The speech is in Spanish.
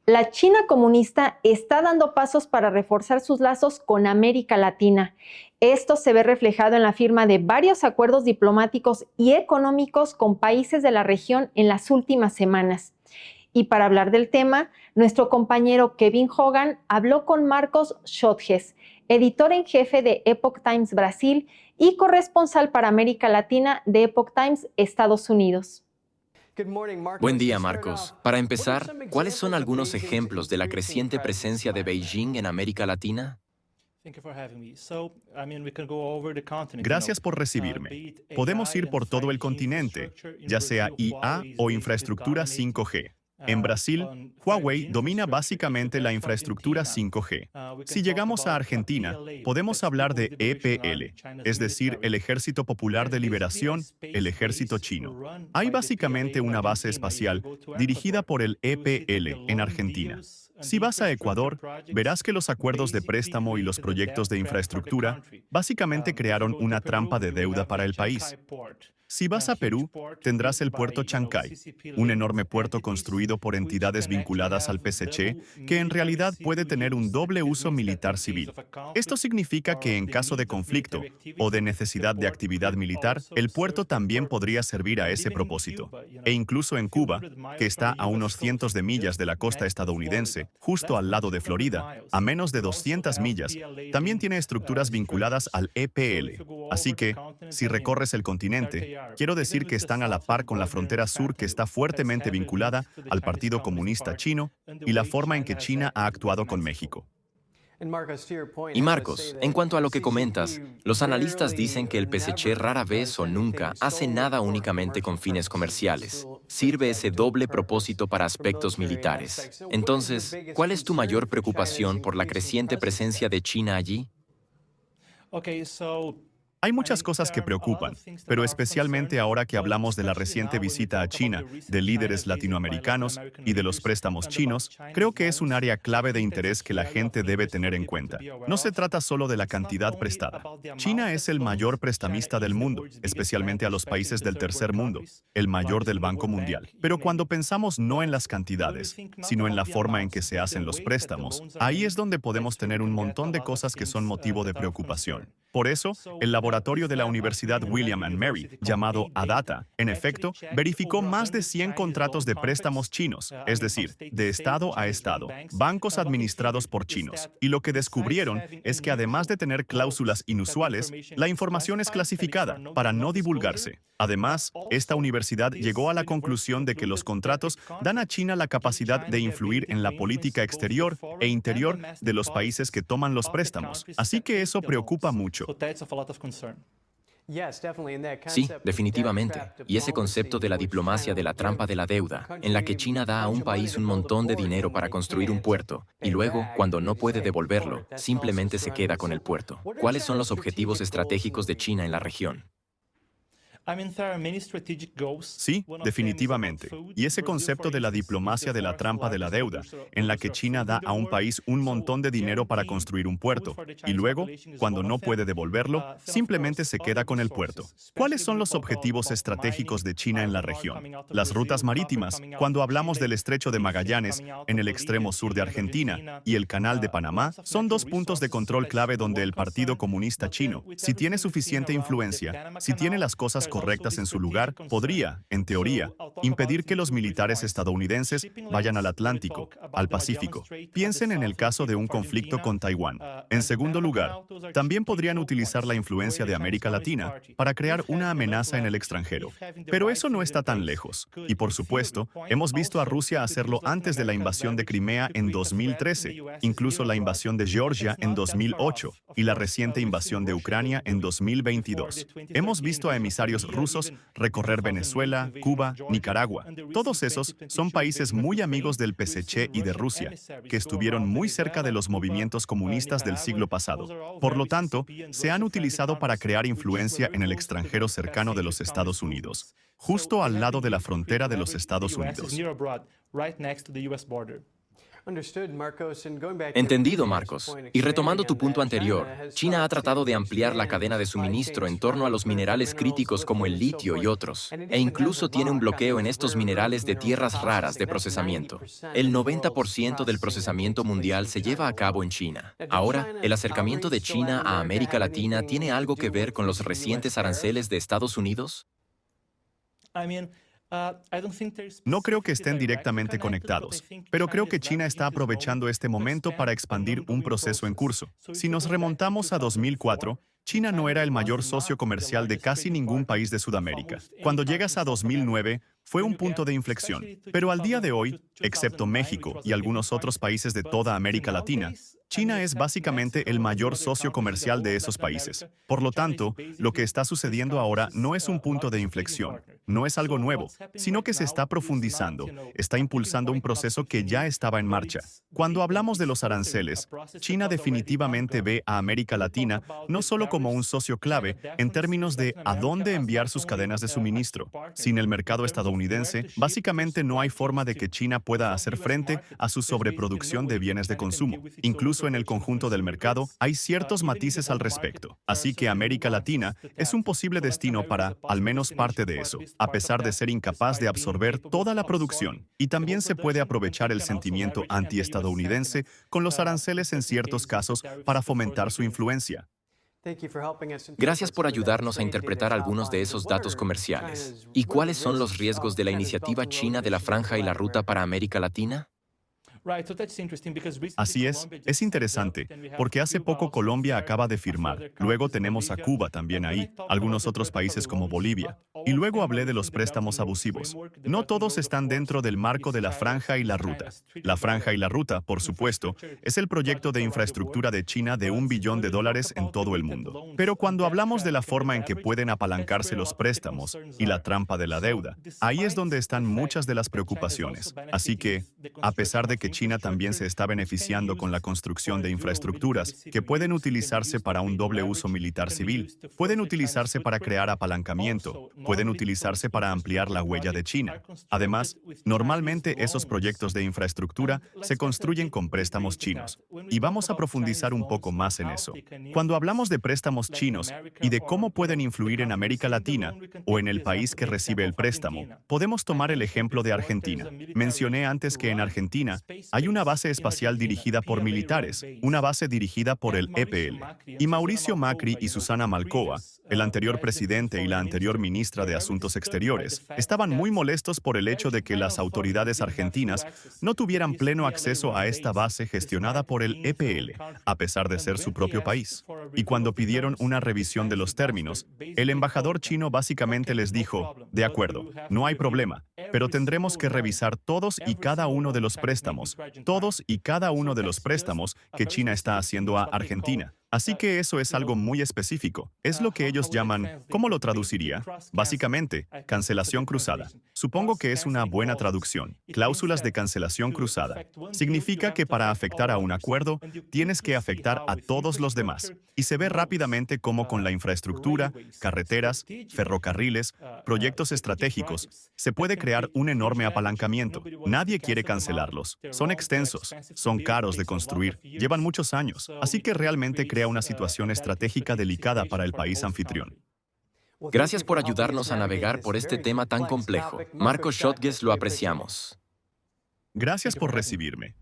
La China comunista está dando pasos para reforzar sus lazos con América Latina. Esto se ve reflejado en la firma de varios acuerdos diplomáticos y económicos con países de la región en las últimas semanas. Y para hablar del tema, nuestro compañero Kevin Hogan habló con Marcos Schotges, editor en jefe de Epoch Times Brasil y corresponsal para América Latina de Epoch Times Estados Unidos. Buen día, Marcos. Para empezar, ¿cuáles son algunos ejemplos de la creciente presencia de Beijing en América Latina? Gracias por recibirme. Podemos ir por todo el continente, ya sea IA o infraestructura 5G. En Brasil, Huawei domina básicamente la infraestructura 5G. Si llegamos a Argentina, podemos hablar de EPL, es decir, el Ejército Popular de Liberación, el Ejército Chino. Hay básicamente una base espacial dirigida por el EPL en Argentina. Si vas a Ecuador, verás que los acuerdos de préstamo y los proyectos de infraestructura básicamente crearon una trampa de deuda para el país. Si vas a Perú, tendrás el puerto Chancay, un enorme puerto construido por entidades vinculadas al PSC, que en realidad puede tener un doble uso militar civil. Esto significa que en caso de conflicto o de necesidad de actividad militar, el puerto también podría servir a ese propósito. E incluso en Cuba, que está a unos cientos de millas de la costa estadounidense, justo al lado de Florida, a menos de 200 millas, también tiene estructuras vinculadas al EPL. Así que, si recorres el continente, quiero decir que están a la par con la frontera sur que está fuertemente vinculada al Partido Comunista Chino y la forma en que China ha actuado con México. Y Marcos, en cuanto a lo que comentas, los analistas dicen que el PSC rara vez o nunca hace nada únicamente con fines comerciales. Sirve ese doble propósito para aspectos militares. Entonces, ¿cuál es tu mayor preocupación por la creciente presencia de China allí? Hay muchas cosas que preocupan, pero especialmente ahora que hablamos de la reciente visita a China de líderes latinoamericanos y de los préstamos chinos, creo que es un área clave de interés que la gente debe tener en cuenta. No se trata solo de la cantidad prestada. China es el mayor prestamista del mundo, especialmente a los países del tercer mundo, el mayor del Banco Mundial. Pero cuando pensamos no en las cantidades, sino en la forma en que se hacen los préstamos, ahí es donde podemos tener un montón de cosas que son motivo de preocupación. Por eso, el laboratorio de la Universidad William & Mary, llamado ADATA, en efecto, verificó más de 100 contratos de préstamos chinos, es decir, de Estado a Estado, bancos administrados por chinos. Y lo que descubrieron es que además de tener cláusulas inusuales, la información es clasificada para no divulgarse. Además, esta universidad llegó a la conclusión de que los contratos dan a China la capacidad de influir en la política exterior e interior de los países que toman los préstamos. Así que eso preocupa mucho. Sí, definitivamente. Y ese concepto de la diplomacia de la trampa de la deuda, en la que China da a un país un montón de dinero para construir un puerto, y luego, cuando no puede devolverlo, simplemente se queda con el puerto. ¿Cuáles son los objetivos estratégicos de China en la región? Sí, definitivamente. Y ese concepto de la diplomacia de la trampa de la deuda, en la que China da a un país un montón de dinero para construir un puerto, y luego, cuando no puede devolverlo, simplemente se queda con el puerto. ¿Cuáles son los objetivos estratégicos de China en la región? Las rutas marítimas, cuando hablamos del Estrecho de Magallanes, en el extremo sur de Argentina, y el Canal de Panamá, son dos puntos de control clave donde el Partido Comunista Chino, si tiene suficiente influencia, si tiene las cosas correctas en su lugar, podría, en teoría, impedir que los militares estadounidenses vayan al Atlántico, al Pacífico. Piensen en el caso de un conflicto con Taiwán. En segundo lugar, también podrían utilizar la influencia de América Latina para crear una amenaza en el extranjero. Pero eso no está tan lejos. Y por supuesto, hemos visto a Rusia hacerlo antes de la invasión de Crimea en 2013, incluso la invasión de Georgia en 2008 y la reciente invasión de Ucrania en 2022. Hemos visto a emisarios rusos recorrer Venezuela, Cuba, Nicaragua. Todos esos son países muy amigos del PSC y de Rusia, que estuvieron muy cerca de los movimientos comunistas del siglo pasado. Por lo tanto, se han utilizado para crear influencia en el extranjero cercano de los Estados Unidos, justo al lado de la frontera de los Estados Unidos. Entendido, Marcos. Y retomando tu punto anterior, China ha tratado de ampliar la cadena de suministro en torno a los minerales críticos como el litio y otros, e incluso tiene un bloqueo en estos minerales de tierras raras de procesamiento. El 90% del procesamiento mundial se lleva a cabo en China. Ahora, el acercamiento de China a América Latina tiene algo que ver con los recientes aranceles de Estados Unidos. No creo que estén directamente conectados, pero creo que China está aprovechando este momento para expandir un proceso en curso. Si nos remontamos a 2004, China no era el mayor socio comercial de casi ningún país de Sudamérica. Cuando llegas a 2009, fue un punto de inflexión. Pero al día de hoy, excepto México y algunos otros países de toda América Latina, China es básicamente el mayor socio comercial de esos países. Por lo tanto, lo que está sucediendo ahora no es un punto de inflexión, no es algo nuevo, sino que se está profundizando, está impulsando un proceso que ya estaba en marcha. Cuando hablamos de los aranceles, China definitivamente ve a América Latina no solo como un socio clave en términos de a dónde enviar sus cadenas de suministro. Sin el mercado estadounidense, básicamente no hay forma de que China pueda hacer frente a su sobreproducción de bienes de consumo. Incluso en el conjunto del mercado, hay ciertos matices al respecto. Así que América Latina es un posible destino para, al menos parte de eso, a pesar de ser incapaz de absorber toda la producción. Y también se puede aprovechar el sentimiento antiestadounidense con los aranceles en ciertos casos para fomentar su influencia. Gracias por ayudarnos a interpretar algunos de esos datos comerciales. ¿Y cuáles son los riesgos de la iniciativa china de la Franja y la Ruta para América Latina? Así es interesante, porque hace poco Colombia acaba de firmar, luego tenemos a Cuba también ahí, algunos otros países como Bolivia, y luego hablé de los préstamos abusivos. No todos están dentro del marco de la Franja y la Ruta. La Franja y la Ruta, por supuesto, es el proyecto de infraestructura de China de $1 billón en todo el mundo. Pero cuando hablamos de la forma en que pueden apalancarse los préstamos y la trampa de la deuda, ahí es donde están muchas de las preocupaciones. Así que, a pesar de que China también se está beneficiando con la construcción de infraestructuras que pueden utilizarse para un doble uso militar civil, pueden utilizarse para crear apalancamiento, pueden utilizarse para ampliar la huella de China. Además, normalmente esos proyectos de infraestructura se construyen con préstamos chinos. Y vamos a profundizar un poco más en eso. Cuando hablamos de préstamos chinos y de cómo pueden influir en América Latina o en el país que recibe el préstamo, podemos tomar el ejemplo de Argentina. Mencioné antes que en Argentina hay una base espacial dirigida por militares, una base dirigida por el EPL. Y Mauricio Macri y Susana Malcoa, el anterior presidente y la anterior ministra de Asuntos Exteriores, estaban muy molestos por el hecho de que las autoridades argentinas no tuvieran pleno acceso a esta base gestionada por el EPL, a pesar de ser su propio país. Y cuando pidieron una revisión de los términos, el embajador chino básicamente les dijo, de acuerdo, no hay problema, pero tendremos que revisar todos y cada uno de los préstamos que China está haciendo a Argentina. Así que eso es algo muy específico. Es lo que ellos llaman, ¿cómo lo traduciría? Básicamente, cancelación cruzada. Supongo que es una buena traducción. Cláusulas de cancelación cruzada. Significa que para afectar a un acuerdo, tienes que afectar a todos los demás. Y se ve rápidamente cómo con la infraestructura, carreteras, ferrocarriles, proyectos estratégicos, se puede crear un enorme apalancamiento. Nadie quiere cancelarlos. Son extensos, son caros de construir, llevan muchos años. Así que realmente crea una situación estratégica delicada para el país anfitrión. Gracias por ayudarnos a navegar por este tema tan complejo. Marcos Schottges, lo apreciamos. Gracias por recibirme.